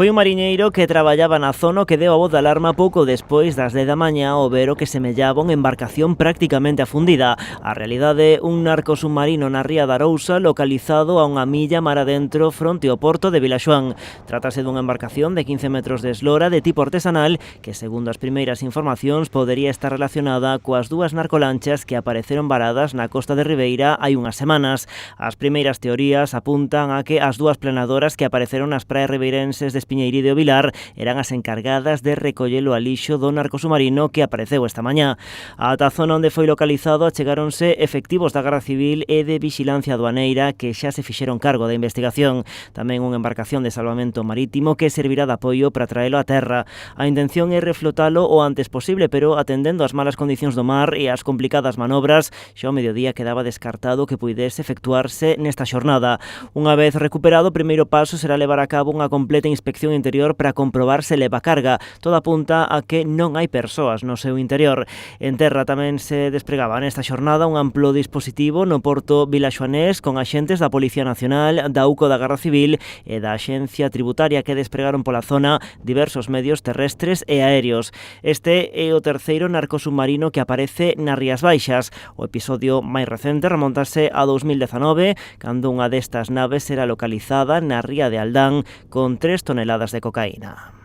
Foi un mariñeiro que traballaba na zona que deu a voz de alarma pouco despois das 10 da mañá ao ver o que semellaba unha embarcación prácticamente afundida. A realidade, un narco submarino na ría da Arousa localizado a unha milla mar adentro fronte ao porto de Vilaxoán. Trátase dunha embarcación de 15 metros de eslora de tipo artesanal que, segundo as primeiras informacións, podería estar relacionada coas dúas narcolanchas que apareceron varadas na costa de Ribeira hai unhas semanas. As primeiras teorías apuntan a que as dúas planadoras que apareceron nas praias ribeirenses de Espiñeirido e o Vilar eran as encargadas de recollelo a lixo do narco submarino que apareceu esta mañá. Ata a zona onde foi localizado achegáronse efectivos da Garda Civil e de Vixilancia Aduaneira que xa se fixeron cargo da investigación. Tamén unha embarcación de salvamento marítimo que servirá de apoio para traelo a terra. A intención é reflotalo o antes posible, pero atendendo ás malas condicións do mar e ás complicadas manobras, xa ao mediodía quedaba descartado que puidese efectuarse nesta xornada. Unha vez recuperado, o primeiro paso será levar a cabo unha completa inspección interior para comprobar se leva carga. Todo apunta a que non hai persoas no seu interior. En terra tamén se despregaba nesta xornada un amplo dispositivo no porto vilaxoanés con axentes da Policía Nacional, da UCO da Garda Civil e da Axencia Tributaria que despregaron pola zona diversos medios terrestres e aéreos. Este é o terceiro narcosubmarino que aparece nas Rías Baixas. O episodio máis recente remontase a 2019, cando unha destas naves era localizada na ría de Aldán con 3 toneladas de cocaína.